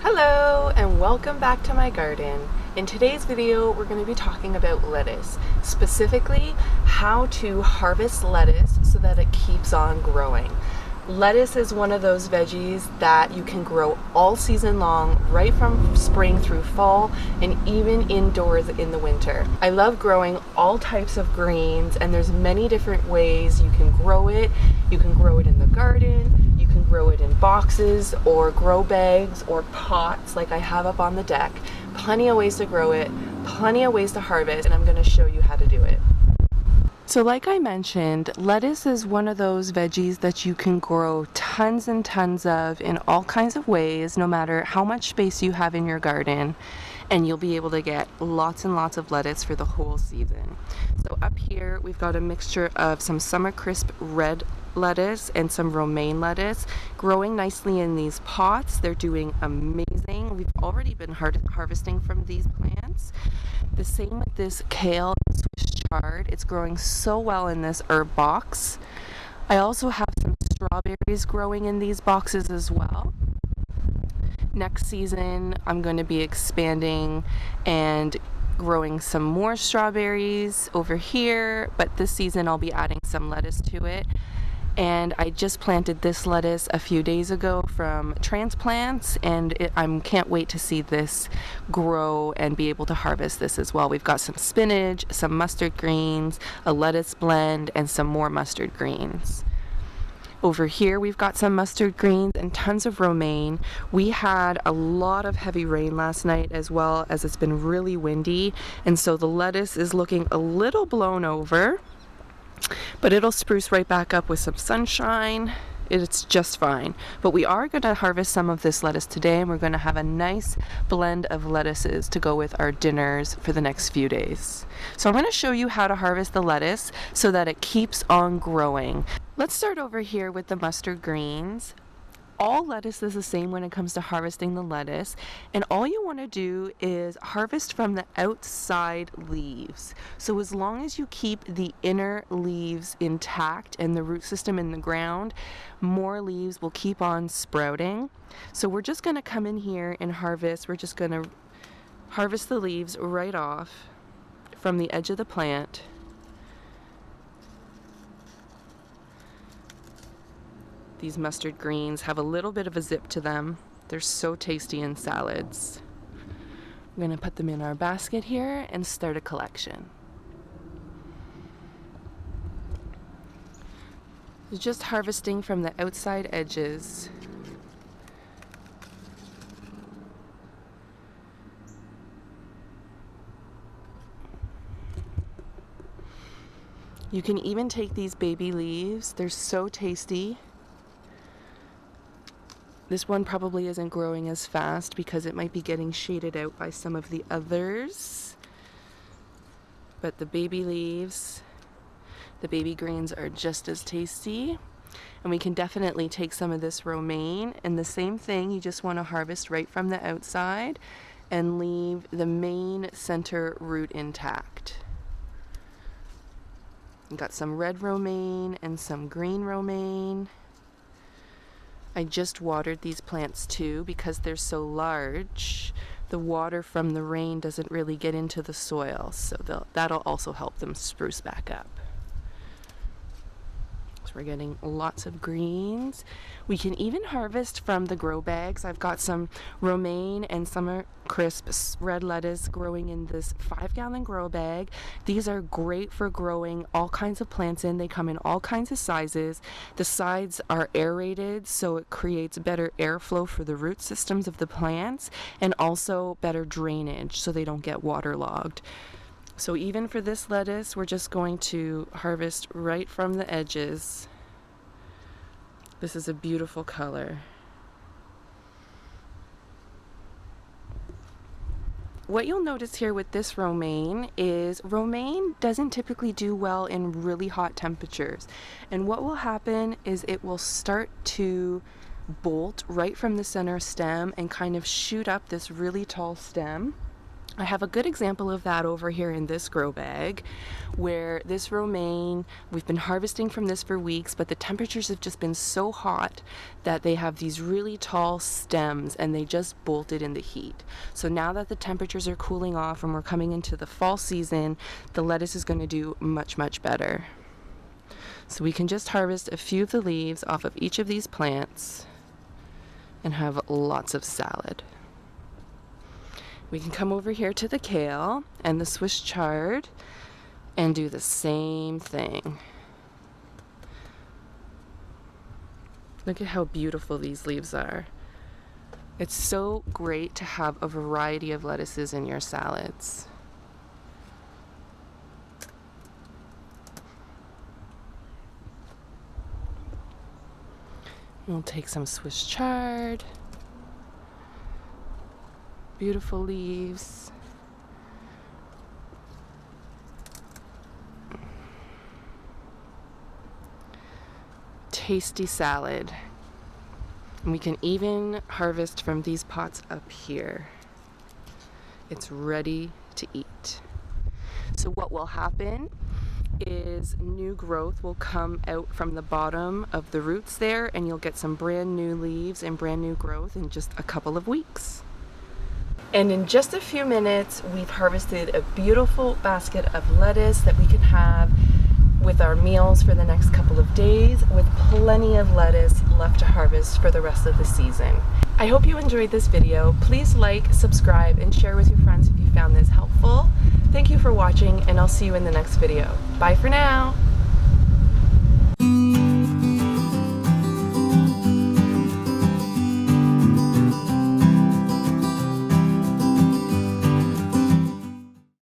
Hello and welcome back to my garden. In today's video we're going to be talking about lettuce, specifically how to harvest lettuce so that it keeps on growing. Lettuce is one of those veggies that you can grow all season long, right from spring through fall and even indoors in the winter. I love growing all types of greens, and there's many different ways you can grow it. You can grow it in the garden, you can grow it in boxes or grow bags or pots like I have up on the deck. Plenty of ways to grow it, plenty of ways to harvest, and I'm going to show you how to do it. So like I mentioned, lettuce is one of those veggies that you can grow tons and tons of in all kinds of ways, no matter how much space you have in your garden, and you'll be able to get lots and lots of lettuce for the whole season. So up here we've got a mixture of some Summer Crisp red lettuce and some romaine lettuce growing nicely in these pots. They're doing amazing. We've already been harvesting from these plants. The same with this kale and Swiss chard. It's growing so well in this herb box. I also have some strawberries growing in these boxes as well. Next season I'm going to be expanding and growing some more strawberries over here, but this season I'll be adding some lettuce to it. And I just planted this lettuce a few days ago from transplants, and I can't wait to see this grow and be able to harvest this as well. We've got some spinach, some mustard greens, a lettuce blend, and some more mustard greens. Over here we've got some mustard greens and tons of romaine. We had a lot of heavy rain last night, as well as it's been really windy, and so the lettuce is looking a little blown over, but it'll spruce right back up with some sunshine. It's just fine. But we are going to harvest some of this lettuce today, and we're going to have a nice blend of lettuces to go with our dinners for the next few days. So I'm going to show you how to harvest the lettuce so that it keeps on growing. Let's start over here with the mustard greens. All lettuce is the same when it comes to harvesting the lettuce, and all you want to do is harvest from the outside leaves. So as long as you keep the inner leaves intact and the root system in the ground, more leaves will keep on sprouting. So we're just going to come in here and harvest. We're just going to harvest the leaves right off from the edge of the plant. These mustard greens have a little bit of a zip to them. They're so tasty in salads. We're going to put them in our basket here and start a collection. Just harvesting from the outside edges. You can even take these baby leaves. They're so tasty. This one probably isn't growing as fast because it might be getting shaded out by some of the others. But the baby leaves, the baby greens are just as tasty. And we can definitely take some of this romaine, and the same thing, you just want to harvest right from the outside and leave the main center root intact. We've got some red romaine and some green romaine. I just watered these plants too because they're so large. The water from the rain doesn't really get into the soil, so that'll also help them spruce back up. So we're getting lots of greens. We can even harvest from the grow bags. I've got some romaine and Summer Crisp red lettuce growing in this 5-gallon grow bag. These are great for growing all kinds of plants in. They come in all kinds of sizes. The sides are aerated, so it creates better airflow for the root systems of the plants, and also better drainage so they don't get waterlogged. So even for this lettuce, we're just going to harvest right from the edges. This is a beautiful color. What you'll notice here with this romaine is romaine doesn't typically do well in really hot temperatures. And what will happen is it will start to bolt right from the center stem and kind of shoot up this really tall stem. I have a good example of that over here in this grow bag, where this romaine, we've been harvesting from this for weeks, but the temperatures have just been so hot that they have these really tall stems and they just bolted in the heat. So now that the temperatures are cooling off and we're coming into the fall season, the lettuce is going to do much, much better. So we can just harvest a few of the leaves off of each of these plants and have lots of salad. We can come over here to the kale and the Swiss chard and do the same thing. Look at how beautiful these leaves are. It's so great to have a variety of lettuces in your salads. We'll take some Swiss chard. Beautiful leaves. Tasty salad. And we can even harvest from these pots up here. It's ready to eat. So what will happen is new growth will come out from the bottom of the roots there, and you'll get some brand new leaves and brand new growth in just a couple of weeks. And in just a few minutes, we've harvested a beautiful basket of lettuce that we can have with our meals for the next couple of days, with plenty of lettuce left to harvest for the rest of the season. I hope you enjoyed this video. Please like, subscribe, and share with your friends if you found this helpful. Thank you for watching, and I'll see you in the next video. Bye for now.